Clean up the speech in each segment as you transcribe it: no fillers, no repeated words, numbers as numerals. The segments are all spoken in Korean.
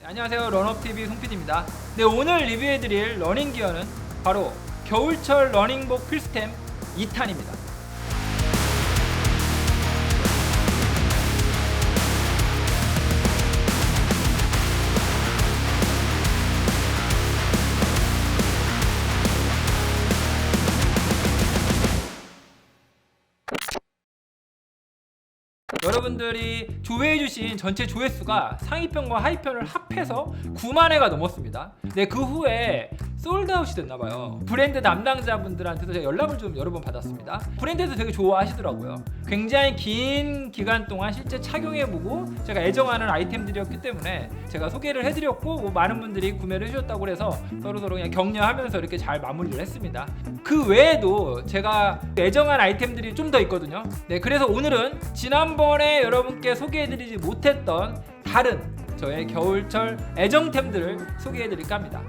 안녕하세요, 런업TV 송PD입니다. 네, 오늘 리뷰해드릴 러닝 기어는 바로 겨울철 러닝복 필수템 2탄입니다. 여러분들이 조회해주신 전체 조회수가 상위편과 하위편을 합해서 9만 회가 넘었습니다. 네, 그 후에 솔드아웃이 됐나봐요. 브랜드 담당자분들한테도 제가 연락을 좀 여러 번 받았습니다. 브랜드에서 되게 좋아하시더라고요. 굉장히 긴 기간 동안 실제 착용해보고 제가 애정하는 아이템들이었기 때문에 제가 소개를 해드렸고, 많은 분들이 구매를 해주셨다고 해서 서로서로 그냥 격려하면서 이렇게 잘 마무리를 했습니다. 그 외에도 제가 애정한 아이템들이 좀 더 있거든요. 네, 그래서 오늘은 지난번에 여러분께 소개해드리지 못했던 다른 저의 겨울철 애정템들을 소개해드릴까 합니다.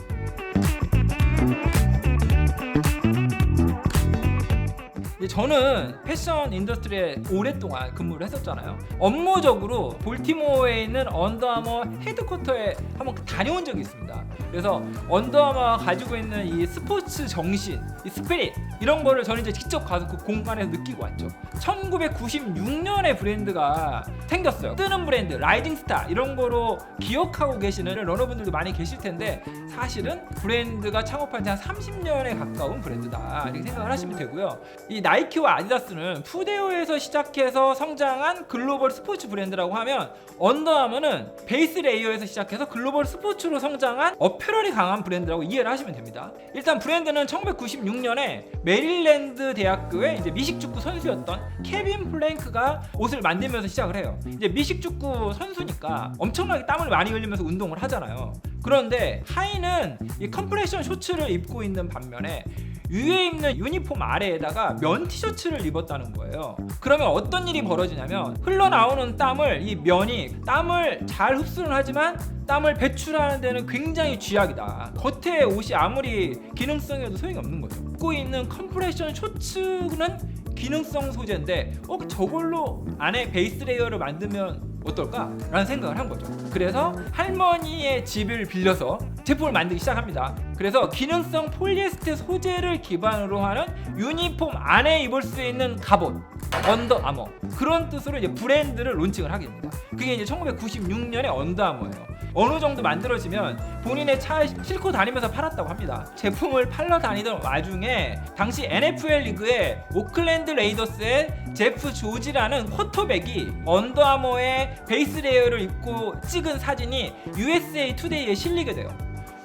저는 패션 인더스트리에 오랫동안 근무를 했었잖아요. 업무적으로 볼티모어에 있는 언더아머 헤드쿼터에 한번 다녀온 적이 있습니다. 그래서 언더아머가 가지고 있는 이 스포츠 정신, 이 스피릿, 이런 거를 저는 이제 직접 가서 그 공간에서 느끼고 왔죠. 1996년에 브랜드가 생겼어요. 뜨는 브랜드, 라이징 스타 이런 거로 기억하고 계시는 러너분들도 많이 계실 텐데, 사실은 브랜드가 창업한 지 한 30년에 가까운 브랜드다 이렇게 생각을 하시면 되고요. 이 나이키와 아디다스는 푸데오에서 시작해서 성장한 글로벌 스포츠 브랜드라고 하면, 언더아머는 베이스 레이어에서 시작해서 글로벌 스포츠로 성장한 어페럴이 강한 브랜드라고 이해를 하시면 됩니다. 일단 브랜드는 1996년에 메릴랜드 대학교의 이제 미식축구 선수였던 케빈 플랭크가 옷을 만들면서 시작을 해요. 이제 미식축구 선수니까 엄청나게 땀을 많이 흘리면서 운동을 하잖아요. 그런데 하이는 이 컴프레션 셔츠를 입고 있는 반면에 위에 입는 유니폼 아래에다가 면 티셔츠를 입었다는 거예요. 그러면 어떤 일이 벌어지냐면, 흘러나오는 땀을, 이 면이 땀을 잘 흡수는 하지만 땀을 배출하는 데는 굉장히 쥐약이다. 겉에 옷이 아무리 기능성이어도 소용이 없는 거죠. 입고 있는 컴프레션 셔츠는 기능성 소재인데 저걸로 안에 베이스 레이어를 만들면 어떨까? 라는 생각을 한 거죠. 그래서 할머니의 집을 빌려서 제품을 만들기 시작합니다. 그래서 기능성 폴리에스테 소재를 기반으로 하는 유니폼 안에 입을 수 있는 갑옷, 언더아머, 그런 뜻으로 이제 브랜드를 론칭을 하게 됩니다. 그게 이제 1996년에 언더아머예요. 어느 정도 만들어지면 본인의 차에 싣고 다니면서 팔았다고 합니다. 제품을 팔러 다니던 와중에 당시 NFL 리그의 오클랜드 레이더스의 제프 조지라는 쿼터백이 언더아머의 베이스 레이어를 입고 찍은 사진이 USA 투데이에 실리게 돼요.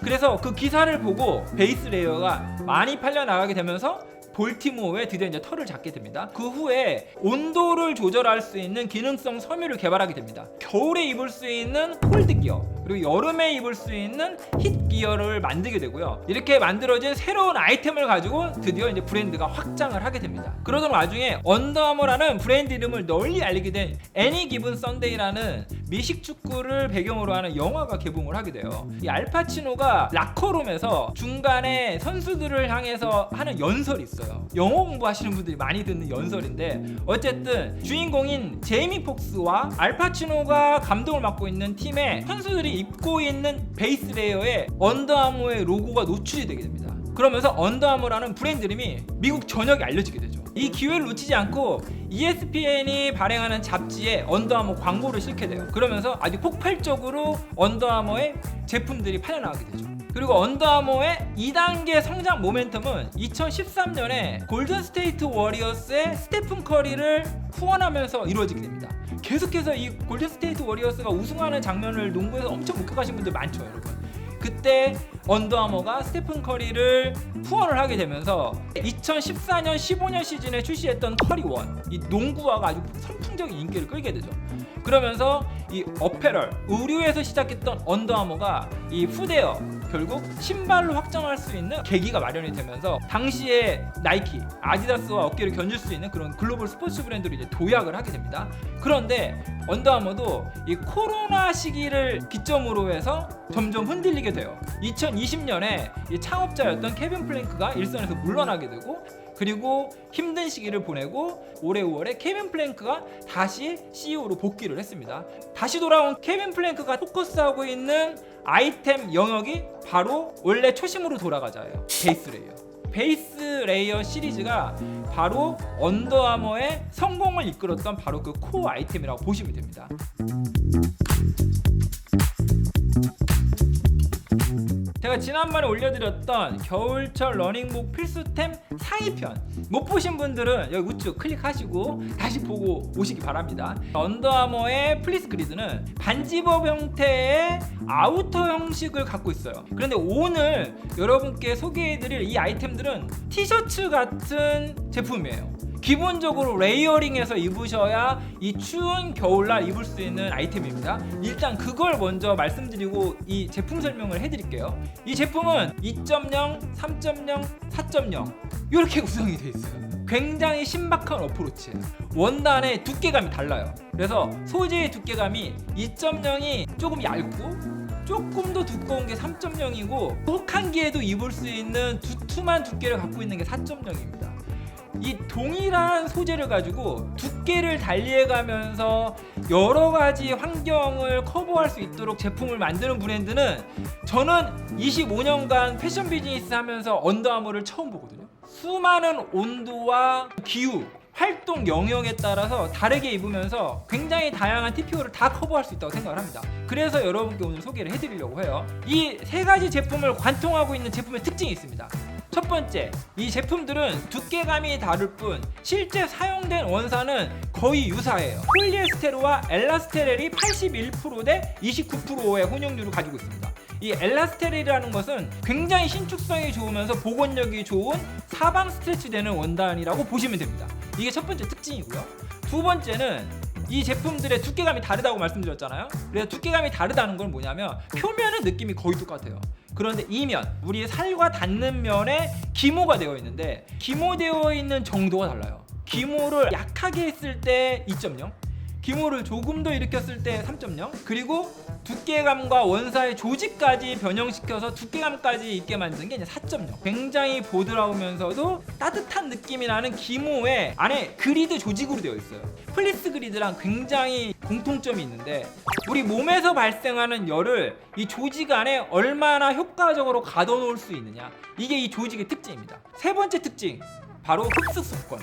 그래서 그 기사를 보고 베이스 레이어가 많이 팔려 나가게 되면서 볼티모어에 드디어 이제 털을 잡게 됩니다. 그 후에 온도를 조절할 수 있는 기능성 섬유를 개발하게 됩니다. 겨울에 입을 수 있는 콜드 기어, 그리고 여름에 입을 수 있는 힛 기어를 만들게 되고요. 이렇게 만들어진 새로운 아이템을 가지고 드디어 이제 브랜드가 확장을 하게 됩니다. 그러던 와중에 언더아머라는 브랜드 이름을 널리 알리게 된 애니 기븐 선데이라는 미식 축구를 배경으로 하는 영화가 개봉을 하게 돼요. 이 알파치노가 라커룸에서 중간에 선수들을 향해서 하는 연설이 있어요. 영어 공부하시는 분들이 많이 듣는 연설인데, 어쨌든 주인공인 제이미 폭스와 알파치노가 감독을 맡고 있는 팀의 선수들이 입고 있는 베이스 레이어에 언더아머의 로고가 노출이 되게 됩니다. 그러면서 언더아머라는 브랜드 이름이 미국 전역에 알려지게 되죠. 이 기회를 놓치지 않고 ESPN이 발행하는 잡지에 언더아머 광고를 실게 돼요. 그러면서 아주 폭발적으로 언더아머의 제품들이 팔려나가게 되죠. 그리고 언더아머의 2단계 성장 모멘텀은 2013년에 골든스테이트 워리어스의 스테픈 커리를 후원하면서 이루어지게 됩니다. 계속해서 이 골든스테이트 워리어스가 우승하는 장면을 농구에서 엄청 목격하신 분들 많죠, 여러분. 그때 언더아머가 스테픈 커리를 후원을 하게 되면서 2014년 15년 시즌에 출시했던 커리원, 이 농구화가 아주 선풍적인 인기를 끌게 되죠. 그러면서 이 어페럴, 의류에서 시작했던 언더아머가 이 푸데어, 결국 신발로 확장할 수 있는 계기가 마련이 되면서 당시에 나이키, 아디다스와 어깨를 견줄 수 있는 그런 글로벌 스포츠 브랜드로 이제 도약을 하게 됩니다. 그런데 언더아머도 이 코로나 시기를 기점으로 해서 점점 흔들리게 돼요. 2020년에 이 창업자였던 케빈 플랭크가 일선에서 물러나게 되고, 그리고 힘든 시기를 보내고 올해 5월에 케빈 플랭크가 다시 CEO로 복귀를 했습니다. 다시 돌아온 케빈 플랭크가 포커스하고 있는 아이템 영역이 바로 원래 초심으로 돌아가자예요. 베이스 레이어. 베이스 레이어 시리즈가 바로 언더아머의 성공을 이끌었던 바로 그 코어 아이템이라고 보시면 됩니다. 제가 지난번에 올려드렸던 겨울철 러닝복 필수템 상위편 못 보신 분들은 여기 우측 클릭하시고 다시 보고 오시기 바랍니다. 언더아머의 플리스 그리드는 반지법 형태의 아우터 형식을 갖고 있어요. 그런데 오늘 여러분께 소개해드릴 이 아이템들은 티셔츠 같은 제품이에요. 기본적으로 레이어링해서 입으셔야 이 추운 겨울날 입을 수 있는 아이템입니다. 일단 그걸 먼저 말씀드리고 이 제품 설명을 해드릴게요. 이 제품은 2.0, 3.0, 4.0 이렇게 구성이 되어 있어요. 굉장히 신박한 어프로치예요. 원단의 두께감이 달라요. 그래서 소재의 두께감이 2.0이 조금 얇고 조금 더 두꺼운 게 3.0이고 혹한기에도 입을 수 있는 두툼한 두께를 갖고 있는 게 4.0입니다. 이 동일한 소재를 가지고 두께를 달리해가면서 여러 가지 환경을 커버할 수 있도록 제품을 만드는 브랜드는 저는 25년간 패션 비즈니스 하면서 언더아머를 처음 보거든요. 수많은 온도와 기후, 활동 영역에 따라서 다르게 입으면서 굉장히 다양한 TPO를 다 커버할 수 있다고 생각을 합니다. 그래서 여러분께 오늘 소개를 해드리려고 해요. 이 세 가지 제품을 관통하고 있는 제품의 특징이 있습니다. 첫 번째, 이 제품들은 두께감이 다를 뿐 실제 사용된 원산은 거의 유사해요. 폴리에스테르와 엘라스테렐이 81% 대 29%의 혼용률을 가지고 있습니다. 이 엘라스테렐이라는 것은 굉장히 신축성이 좋으면서 복원력이 좋은 사방 스트레치되는 원단이라고 보시면 됩니다. 이게 첫 번째 특징이고요. 두 번째는 이 제품들의 두께감이 다르다고 말씀드렸잖아요. 그래서 두께감이 다르다는 건 뭐냐면 표면은 느낌이 거의 똑같아요. 그런데 이면, 우리 살과 닿는 면에 기모가 되어 있는데 기모되어 있는 정도가 달라요. 기모를 약하게 했을 때 2.0, 기모를 조금 더 일으켰을 때 3.0, 그리고 두께감과 원사의 조직까지 변형시켜서 두께감까지 있게 만든 게 이제 4.0. 굉장히 보드라우면서도 따뜻한 느낌이 나는 기모에 안에 그리드 조직으로 되어 있어요. 플리스 그리드랑 굉장히 공통점이 있는데 우리 몸에서 발생하는 열을 이 조직 안에 얼마나 효과적으로 가둬놓을 수 있느냐, 이게 이 조직의 특징입니다. 세 번째 특징, 바로 흡수 습관.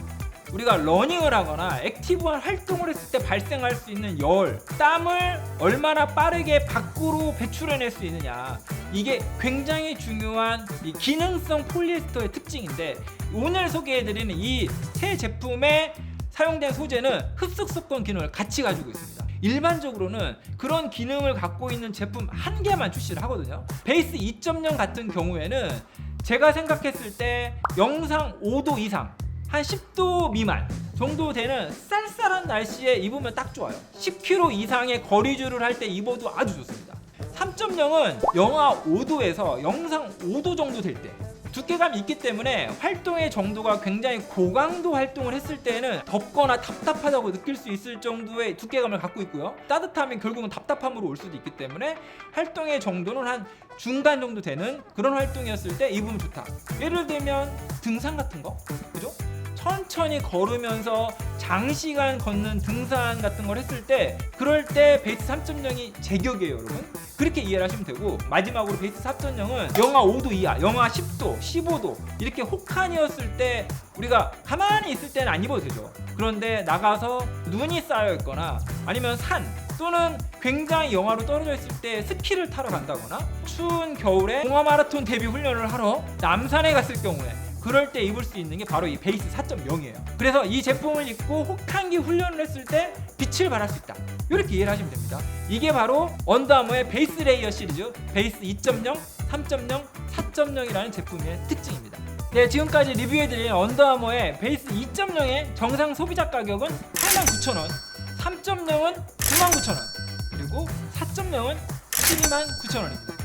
우리가 러닝을 하거나 액티브한 활동을 했을 때 발생할 수 있는 열, 땀을 얼마나 빠르게 밖으로 배출해낼 수 있느냐, 이게 굉장히 중요한 이 기능성 폴리에스터의 특징인데 오늘 소개해드리는 이 새 제품에 사용된 소재는 흡수습권 기능을 같이 가지고 있습니다. 일반적으로는 그런 기능을 갖고 있는 제품 한 개만 출시를 하거든요. 베이스 2.0 같은 경우에는 제가 생각했을 때 영상 5도 이상, 한 10도 미만 정도 되는 쌀쌀한 날씨에 입으면 딱 좋아요. 10km 이상의 거리주를 할 때 입어도 아주 좋습니다. 3.0은 영하 5도에서 영상 5도 정도 될 때 두께감이 있기 때문에 활동의 정도가 굉장히 고강도 활동을 했을 때는 덥거나 답답하다고 느낄 수 있을 정도의 두께감을 갖고 있고요. 따뜻하면 결국은 답답함으로 올 수도 있기 때문에 활동의 정도는 한 중간 정도 되는 그런 활동이었을 때 입으면 좋다. 예를 들면 등산 같은 거, 그죠? 천천히 걸으면서 장시간 걷는 등산 같은 걸 했을 때, 그럴 때 베이스 3.0이 제격이에요, 여러분. 그렇게 이해를 하시면 되고, 마지막으로 베이스 4.0은 영하 5도 이하, 영하 10도, 15도 이렇게 혹한이었을 때 우리가 가만히 있을 때는 안 입어도 되죠. 그런데 나가서 눈이 쌓여 있거나 아니면 산 또는 굉장히 영하로 떨어져 있을 때 스키를 타러 간다거나 추운 겨울에 동아 마라톤 데뷔 훈련을 하러 남산에 갔을 경우에 그럴 때 입을 수 있는 게 바로 이 베이스 4.0이에요. 그래서 이 제품을 입고 혹한기 훈련을 했을 때 빛을 발할 수 있다, 이렇게 이해를 하시면 됩니다. 이게 바로 언더아머의 베이스 레이어 시리즈 베이스 2.0, 3.0, 4.0이라는 제품의 특징입니다. 네, 지금까지 리뷰해드린 언더아머의 베이스 2.0의 정상 소비자 가격은 89,000원, 3.0은 99,000원, 그리고 4.0은 129,000원입니다.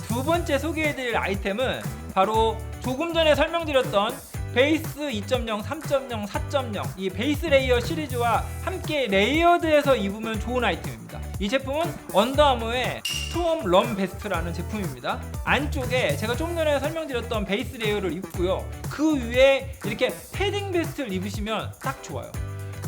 두 번째 소개해드릴 아이템은 바로 조금 전에 설명드렸던 베이스 2.0, 3.0, 4.0 이 베이스 레이어 시리즈와 함께 레이어드해서 입으면 좋은 아이템입니다. 이 제품은 언더아머의 스톰 럼 베스트라는 제품입니다. 안쪽에 제가 좀 전에 설명드렸던 베이스 레이어를 입고요. 그 위에 이렇게 패딩 베스트를 입으시면 딱 좋아요.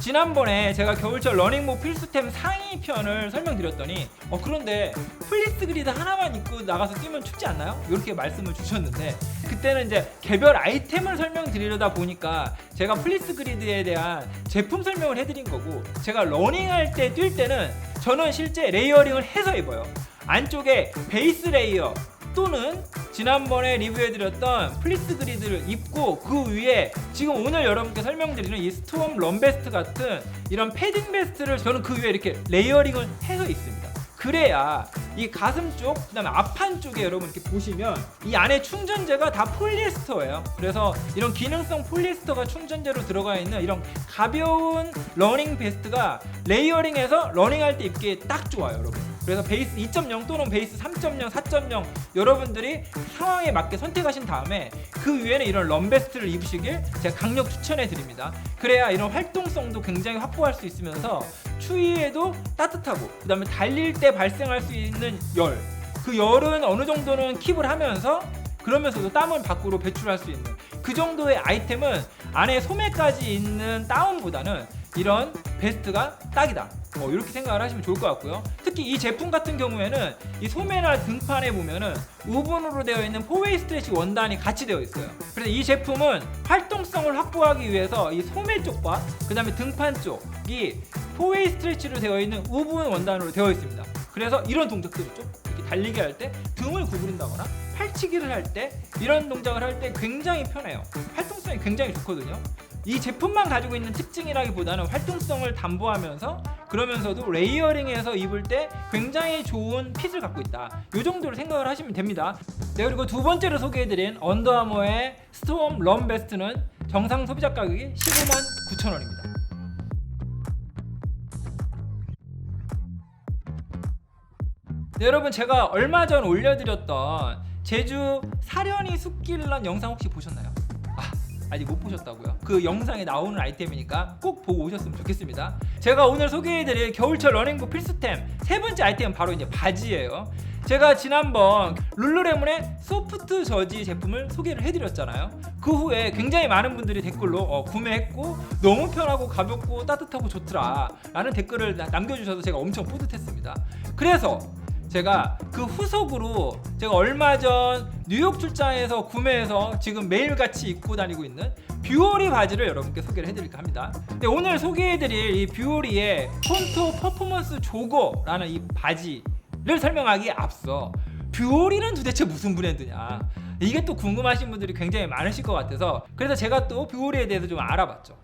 지난번에 제가 겨울철 러닝복 필수템 상위 편을 설명드렸더니 그런데 플리스 그리드 하나만 입고 나가서 뛰면 춥지 않나요? 이렇게 말씀을 주셨는데, 그때는 이제 개별 아이템을 설명드리려다 보니까 제가 플리스 그리드에 대한 제품 설명을 해드린 거고, 제가 러닝할 때 뛸 때는 저는 실제 레이어링을 해서 입어요. 안쪽에 베이스 레이어 또는 지난번에 리뷰해드렸던 플리스 그리드를 입고, 그 위에 지금 오늘 여러분께 설명드리는 이 스톰 럼베스트 같은 이런 패딩 베스트를 저는 그 위에 이렇게 레이어링을 해서 입습니다. 그래야 이 가슴 쪽, 그 다음에 앞판 쪽에 여러분 이렇게 보시면 이 안에 충전재가 다 폴리에스터예요. 그래서 이런 기능성 폴리에스터가 충전재로 들어가 있는 이런 가벼운 러닝 베스트가 레이어링해서 러닝할 때 입기에 딱 좋아요, 여러분. 그래서 베이스 2.0 또는 베이스 3.0, 4.0 여러분들이 상황에 맞게 선택하신 다음에 그 위에는 이런 럼베스트를 입으시길 제가 강력 추천해 드립니다. 그래야 이런 활동성도 굉장히 확보할 수 있으면서 추위에도 따뜻하고, 그 다음에 달릴 때 발생할 수 있는 열, 그 열은 어느 정도는 킵을 하면서 그러면서도 땀을 밖으로 배출할 수 있는 그 정도의 아이템은 안에 소매까지 있는 다운보다는 이런 베스트가 딱이다, 이렇게 생각을 하시면 좋을 것 같고요. 특히 이 제품 같은 경우에는 이 소매나 등판에 보면은 우분으로 되어 있는 포웨이 스트레치 원단이 같이 되어 있어요. 그래서 이 제품은 활동성을 확보하기 위해서 이 소매 쪽과 그 다음에 등판 쪽이 포웨이 스트레치로 되어 있는 우분 원단으로 되어 있습니다. 그래서 이런 동작들 있죠, 이렇게 달리기 할 때 등을 구부린다거나 팔치기를 할 때 이런 동작을 할 때 굉장히 편해요. 활동성이 굉장히 좋거든요. 이 제품만 가지고 있는 특징이라기보다는 활동성을 담보하면서 그러면서도 레이어링해서 입을 때 굉장히 좋은 핏을 갖고 있다, 이 정도로 생각을 하시면 됩니다. 네, 그리고 두 번째로 소개해드린 언더아머의 스톰 럼 베스트는 정상 소비자 가격이 159,000원입니다. 네, 여러분, 제가 얼마 전 올려드렸던 제주 사려니 숲길런 영상 혹시 보셨나요? 아직 못 보셨다고요? 그 영상에 나오는 아이템이니까 꼭 보고 오셨으면 좋겠습니다. 제가 오늘 소개해드릴 겨울철 러닝복 필수템 세 번째 아이템은 바로 이제 바지예요. 제가 지난번 룰루레몬의 소프트 저지 제품을 소개를 해드렸잖아요. 그 후에 굉장히 많은 분들이 댓글로 구매했고 너무 편하고 가볍고 따뜻하고 좋더라 라는 댓글을 남겨주셔서 제가 엄청 뿌듯했습니다. 그래서 제가 그 후속으로 제가 얼마 전 뉴욕 출장에서 구매해서 지금 매일같이 입고 다니고 있는 뷰오리 바지를 여러분께 소개를 해드릴까 합니다. 근데 오늘 소개해드릴 이 뷰오리의 콘토 퍼포먼스 조거라는 이 바지를 설명하기에 앞서 뷰오리는 도대체 무슨 브랜드냐, 이게 또 궁금하신 분들이 굉장히 많으실 것 같아서 그래서 제가 또 뷰오리에 대해서 좀 알아봤죠.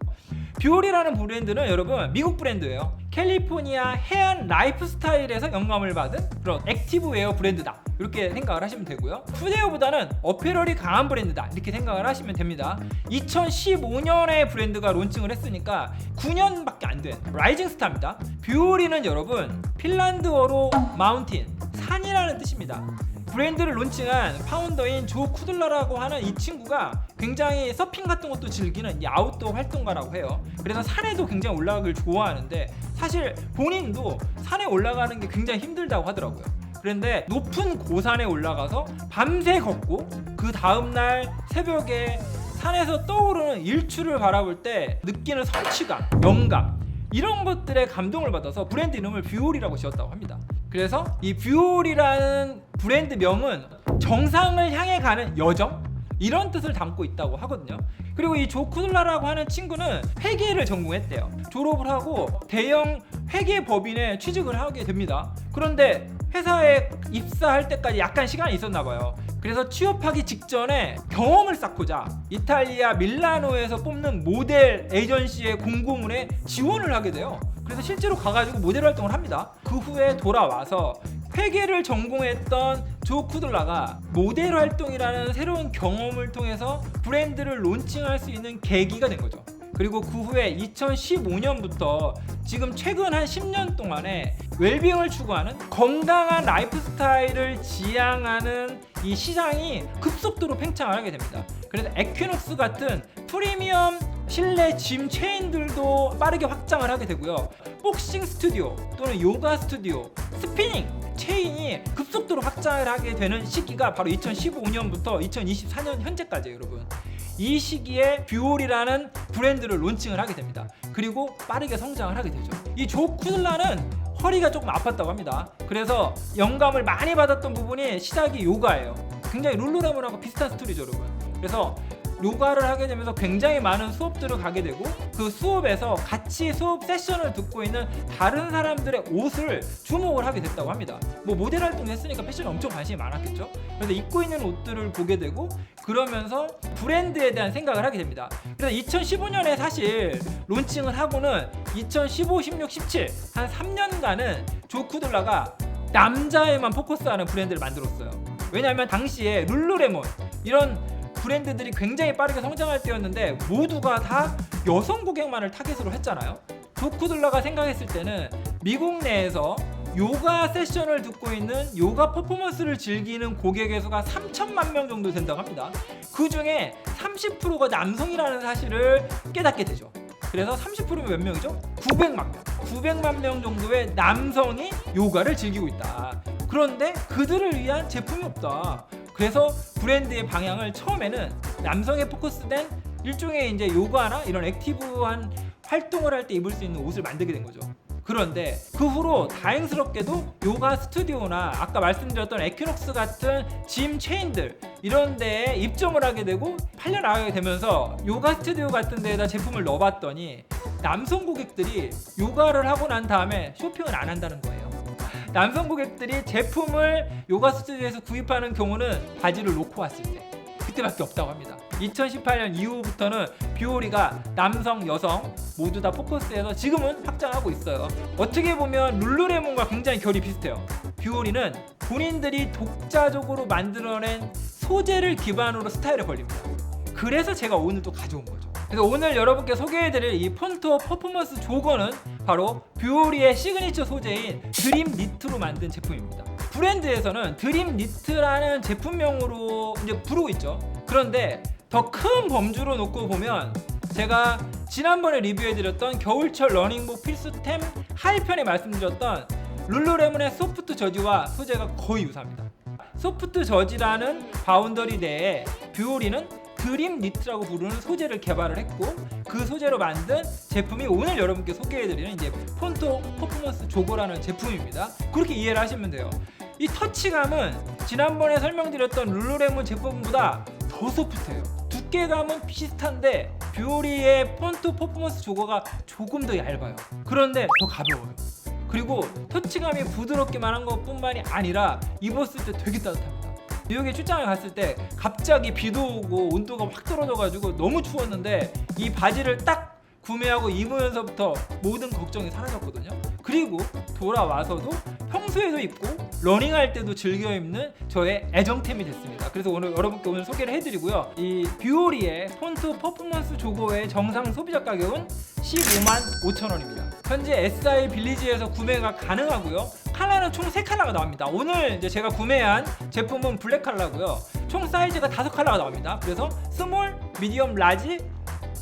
뷰오리라는 브랜드는 여러분 미국 브랜드예요. 캘리포니아 해안 라이프 스타일에서 영감을 받은 그런 액티브웨어 브랜드다, 이렇게 생각을 하시면 되고요. 푸데오보다는 어페럴이 강한 브랜드다, 이렇게 생각을 하시면 됩니다. 2015년에 브랜드가 론칭을 했으니까 9년밖에 안 된 라이징 스타입니다. 뷰오리는 여러분 핀란드어로 마운틴, 산이라는 뜻입니다. 브랜드를 론칭한 파운더인 조 쿠들러라고 하는 이 친구가 굉장히 서핑 같은 것도 즐기는 이 아웃도어 활동가라고 해요. 그래서 산에도 굉장히 올라가길 좋아하는데 사실 본인도 산에 올라가는 게 굉장히 힘들다고 하더라고요. 그런데 높은 고산에 올라가서 밤새 걷고 그 다음날 새벽에 산에서 떠오르는 일출을 바라볼 때 느끼는 성취감, 영감, 이런 것들에 감동을 받아서 브랜드 이름을 뷰오리라고 지었다고 합니다. 그래서 이 뷰오리라는 브랜드 명은 정상을 향해 가는 여정, 이런 뜻을 담고 있다고 하거든요. 그리고 이 조 쿠들라라고 하는 친구는 회계를 전공했대요. 졸업을 하고 대형 회계법인에 취직을 하게 됩니다. 그런데 회사에 입사할 때까지 약간 시간이 있었나 봐요. 그래서 취업하기 직전에 경험을 쌓고자 이탈리아 밀라노에서 뽑는 모델 에이전시의 공고문에 지원을 하게 돼요. 그래서 실제로 가가지고 모델 활동을 합니다. 그 후에 돌아와서 회계를 전공했던 조 쿠들라가 모델 활동이라는 새로운 경험을 통해서 브랜드를 론칭할 수 있는 계기가 된 거죠. 그리고 그 후에 2015년부터 지금 최근 한 10년 동안에 웰빙을 추구하는 건강한 라이프 스타일을 지향하는 이 시장이 급속도로 팽창을 하게 됩니다. 그래서 에퀴녹스 같은 프리미엄 실내 짐 체인들도 빠르게 확장을 하게 되고요. 복싱 스튜디오 또는 요가 스튜디오, 스피닝 체인이 급속도로 확장을 하게 되는 시기가 바로 2015년부터 2024년 현재까지예요, 여러분. 이 시기에 뷰올이라는 브랜드를 론칭을 하게 됩니다. 그리고 빠르게 성장을 하게 되죠. 이 조 쿠들라는 허리가 조금 아팠다고 합니다. 그래서 영감을 많이 받았던 부분이 시작이 요가예요. 굉장히 룰루레몬하고 비슷한 스토리죠, 여러분. 그래서 요가를 하게 되면서 굉장히 많은 수업들을 가게 되고 그 수업에서 같이 수업 세션을 듣고 있는 다른 사람들의 옷을 주목을 하게 됐다고 합니다. 뭐 모델 활동했으니까 패션에 엄청 관심이 많았겠죠. 그래서 입고 있는 옷들을 보게 되고 그러면서 브랜드에 대한 생각을 하게 됩니다. 그래서 2015년에 사실 론칭을 하고는 2015, 16, 17 한 3년간은 조 쿠들라가 남자에만 포커스하는 브랜드를 만들었어요. 왜냐하면 당시에 룰루레몬 이런 브랜드들이 굉장히 빠르게 성장할 때였는데 모두가 다 여성 고객만을 타겟으로 했잖아요. 조 쿠들라가 생각했을 때는 미국 내에서 요가 세션을 듣고 있는 요가 퍼포먼스를 즐기는 고객의 수가 3천만 명 정도 된다고 합니다. 그 중에 30%가 남성이라는 사실을 깨닫게 되죠. 그래서 30%면 몇 명이죠? 900만 명. 900만 명 정도의 남성이 요가를 즐기고 있다. 그런데 그들을 위한 제품이 없다. 그래서 브랜드의 방향을 처음에는 남성에 포커스된 일종의 이제 요가나 이런 액티브한 활동을 할 때 입을 수 있는 옷을 만들게 된 거죠. 그런데 그 후로 다행스럽게도 요가 스튜디오나 아까 말씀드렸던 에퀴녹스 같은 짐 체인들 이런 데에 입점을 하게 되고 팔려나가게 되면서 요가 스튜디오 같은 데에다 제품을 넣어봤더니 남성 고객들이 요가를 하고 난 다음에 쇼핑을 안 한다는 거예요. 남성 고객들이 제품을 요가 스튜디오에서 구입하는 경우는 바지를 놓고 왔을 때 그때밖에 없다고 합니다. 2018년 이후부터는 뷰오리가 남성, 여성 모두 다 포커스해서 지금은 확장하고 있어요. 어떻게 보면 룰루레몬과 굉장히 결이 비슷해요. 뷰오리는 본인들이 독자적으로 만들어낸 소재를 기반으로 스타일을 벌립니다. 그래서 제가 오늘 또 가져온 거죠. 그래서 오늘 여러분께 소개해드릴 이 폰토 퍼포먼스 조거는 바로 뷰오리의 시그니처 소재인 드림 니트로 만든 제품입니다. 브랜드에서는 드림 니트라는 제품명으로 이제 부르고 있죠. 그런데 더 큰 범주로 놓고 보면 제가 지난번에 리뷰해드렸던 겨울철 러닝복 필수템 하이편에 말씀드렸던 룰루레몬의 소프트 저지와 소재가 거의 유사합니다. 소프트 저지라는 바운더리 내에 뷰오리는 드림 니트라고 부르는 소재를 개발을 했고 그 소재로 만든 제품이 오늘 여러분께 소개해드리는 이제 폰토 퍼포먼스 조거라는 제품입니다. 그렇게 이해를 하시면 돼요. 이 터치감은 지난번에 설명드렸던 룰루레몬 제품보다 더 소프트해요. 두께감은 비슷한데 뷰오리의 폰토 퍼포먼스 조거가 조금 더 얇아요. 그런데 더 가벼워요. 그리고 터치감이 부드럽기만 한 것뿐만이 아니라 입었을 때 되게 따뜻합니다. 뉴욕에 출장을 갔을 때 갑자기 비도 오고 온도가 확 떨어져가지고 너무 추웠는데 이 바지를 딱 구매하고 입으면서부터 모든 걱정이 사라졌거든요. 그리고 돌아와서도 평소에도 입고 러닝할 때도 즐겨 입는 저의 애정템이 됐습니다. 그래서 오늘 여러분께 오늘 소개를 해드리고요. 이 뷰오리의 폰토 퍼포먼스 조거의 정상 소비자 가격은 155,000원입니다. 현재 SI 빌리지에서 구매가 가능하고요. 컬러는 총 3컬러가 나옵니다. 오늘 이제 제가 구매한 제품은 블랙 컬러고요. 총 사이즈가 5컬러가 나옵니다. 그래서 스몰, 미디엄, 라지,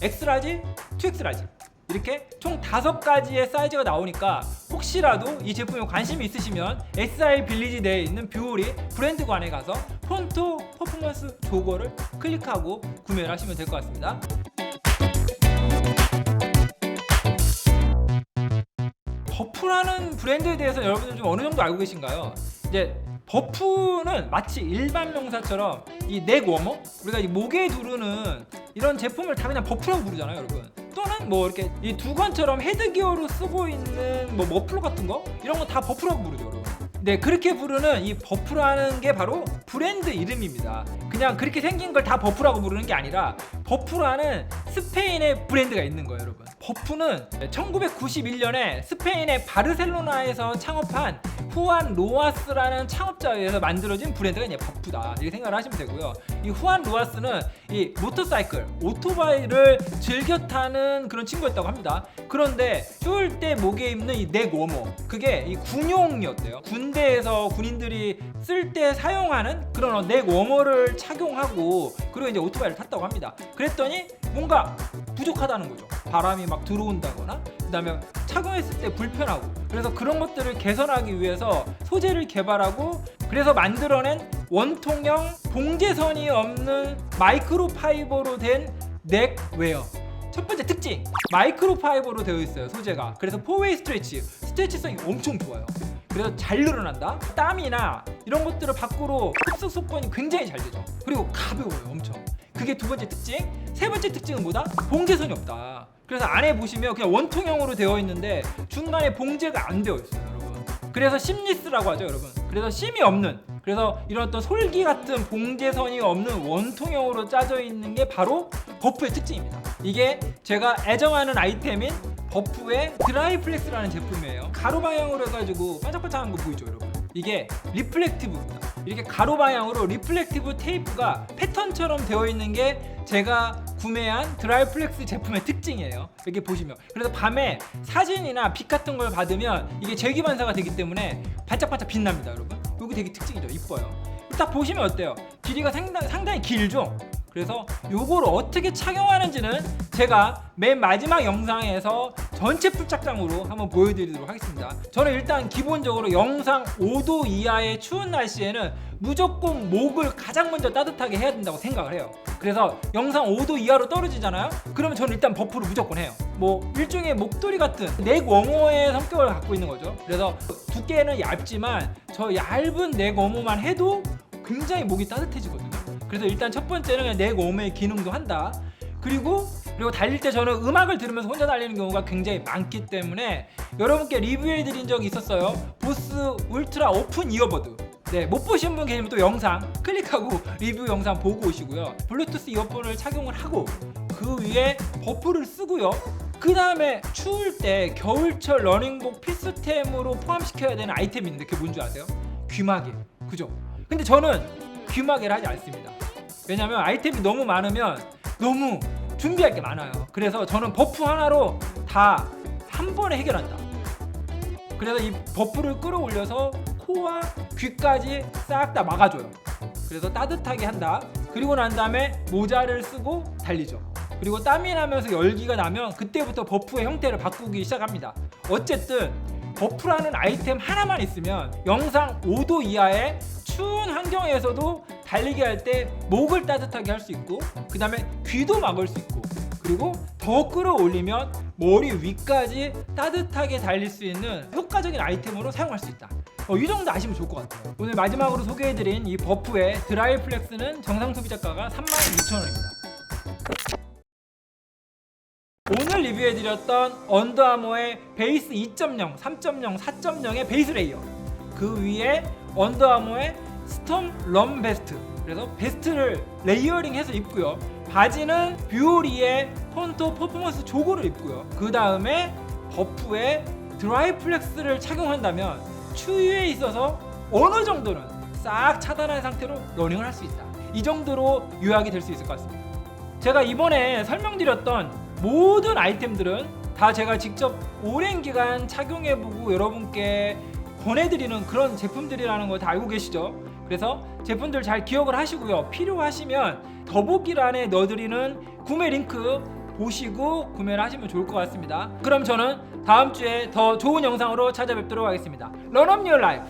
엑스라지, 2X라지 이렇게 총 5가지의 사이즈가 나오니까 혹시라도 이 제품에 관심이 있으시면 SI 빌리지 내에 있는 뷰오리 브랜드관에 가서 폰토 퍼포먼스 조거를 클릭하고 구매를 하시면 될 것 같습니다. 버프라는 브랜드에 대해서 여러분들 좀 어느 정도 알고 계신가요? 이제 버프는 마치 일반 명사처럼 이 넥 워머, 우리가 이 목에 두르는 이런 제품을 다 그냥 버프라고 부르잖아요, 여러분. 또는 뭐 이렇게 이 두건처럼 헤드기어로 쓰고 있는 뭐 머플러 같은 거 이런 거 다 버프라고 부르죠, 여러분. 네, 그렇게 부르는 이 버프라는 게 바로 브랜드 이름입니다. 그냥 그렇게 생긴 걸 다 버프라고 부르는 게 아니라 버프라는 스페인의 브랜드가 있는 거예요, 여러분. 버프는 1991년에 스페인의 바르셀로나에서 창업한 후안 로아스라는 창업자에 의해서 만들어진 브랜드가 이제 버프다 이렇게 생각을 하시면 되고요. 이 후안 로아스는 이 모터사이클, 오토바이를 즐겨 타는 그런 친구였다고 합니다. 그런데 추울 때 목에 입는 이 넥 워머, 그게 이 군용이었대요. 군대에서 군인들이 쓸 때 사용하는 그런 넥 워머를 착용하고 그리고 이제 오토바이를 탔다고 합니다. 그랬더니 뭔가 부족하다는 거죠. 바람이 막 들어온다거나 그다음에 착용했을 때 불편하고, 그래서 그런 것들을 개선하기 위해서 소재를 개발하고 그래서 만들어낸 원통형 봉제선이 없는 마이크로파이버로 된 넥웨어. 첫 번째 특징, 마이크로파이버로 되어 있어요, 소재가. 그래서 4웨이 스트레치성이 엄청 좋아요. 그래서 잘 늘어난다. 땀이나 이런 것들을 밖으로 흡수 속건이 굉장히 잘 되죠. 그리고 가벼워요, 엄청. 그게 두 번째 특징. 세 번째 특징은 뭐다? 봉제선이 없다. 그래서 안에 보시면 그냥 원통형으로 되어 있는데 중간에 봉제가 안 되어 있어요, 여러분. 그래서 심리스라고 하죠, 여러분. 그래서 심이 없는, 그래서 이런 어떤 솔기 같은 봉제선이 없는 원통형으로 짜져 있는 게 바로 버프의 특징입니다. 이게 제가 애정하는 아이템인 버프의 드라이플렉스라는 제품이에요. 가로 방향으로 해가지고 반짝반짝한 거 보이죠, 여러분? 이게 리플렉티브입니다. 이렇게 가로 방향으로 리플렉티브 테이프가 패턴처럼 되어 있는 게 제가 구매한 드라이플렉스 제품의 특징이에요. 이렇게 보시면, 그래서 밤에 사진이나 빛 같은 걸 받으면 이게 제기 반사가 되기 때문에 반짝반짝 빛납니다, 여러분. 여기 되게 특징이죠. 이뻐요. 딱 보시면 어때요? 길이가 상당히 길죠? 그래서 요걸 어떻게 착용하는지는 제가 맨 마지막 영상에서 전체 풀착장으로 한번 보여드리도록 하겠습니다. 저는 일단 기본적으로 영상 5도 이하의 추운 날씨에는 무조건 목을 가장 먼저 따뜻하게 해야 된다고 생각을 해요. 그래서 영상 5도 이하로 떨어지잖아요? 그러면 저는 일단 버프를 무조건 해요. 뭐 일종의 목도리 같은 넥 워머의 성격을 갖고 있는 거죠. 그래서 두께는 얇지만 저 얇은 넥 워머만 해도 굉장히 목이 따뜻해지거든요. 그래서 일단 첫 번째는 그냥 넥 워머의 기능도 한다. 그리고 달릴 때 저는 음악을 들으면서 혼자 달리는 경우가 굉장히 많기 때문에 여러분께 리뷰해드린 적이 있었어요. 보스 울트라 오픈 이어버드. 네, 못 보신 분 계시면 또 영상 클릭하고 리뷰 영상 보고 오시고요. 블루투스 이어폰을 착용을 하고 그 위에 버프를 쓰고요. 그 다음에 추울 때 겨울철 러닝복 필수템으로 포함시켜야 되는 아이템이 있는데 그게 뭔지 아세요? 귀마개. 그죠? 근데 저는 귀마개를 하지 않습니다. 왜냐면 아이템이 너무 많으면 너무 준비할 게 많아요. 그래서 저는 버프 하나로 다 한 번에 해결한다. 그래서 이 버프를 끌어올려서 코와 귀까지 싹 다 막아줘요. 그래서 따뜻하게 한다. 그리고 난 다음에 모자를 쓰고 달리죠. 그리고 땀이 나면서 열기가 나면 그때부터 버프의 형태를 바꾸기 시작합니다. 어쨌든 버프라는 아이템 하나만 있으면 영상 5도 이하의 추운 환경에서도 달리기 할 때 목을 따뜻하게 할 수 있고, 그 다음에 귀도 막을 수 있고, 그리고 더 끌어올리면 머리 위까지 따뜻하게 달릴 수 있는 효과적인 아이템으로 사용할 수 있다. 이 정도 아시면 좋을 것 같아요. 오늘 마지막으로 소개해드린 이 버프의 드라이플렉스는 정상 소비자가가 36,000원입니다. 오늘 리뷰해드렸던 언더아머의 베이스 2.0, 3.0, 4.0의 베이스 레이어, 그 위에 언더아머의 스톰 럼 베스트, 그래서 베스트를 레이어링해서 입고요. 바지는 뷰오리의 폰토 퍼포먼스 조거를 입고요. 그 다음에 버프의 드라이플렉스를 착용한다면 추위에 있어서 어느 정도는 싹 차단한 상태로 러닝을 할 수 있다. 이 정도로 요약이 될 수 있을 것 같습니다. 제가 이번에 설명드렸던 모든 아이템들은 다 제가 직접 오랜 기간 착용해보고 여러분께 권해드리는 그런 제품들이라는 거 다 알고 계시죠? 그래서 제품들 잘 기억을 하시고요. 필요하시면 더보기란에 넣어드리는 구매 링크 보시고 구매를 하시면 좋을 것 같습니다. 그럼 저는 다음 주에 더 좋은 영상으로 찾아뵙도록 하겠습니다. Run up your life.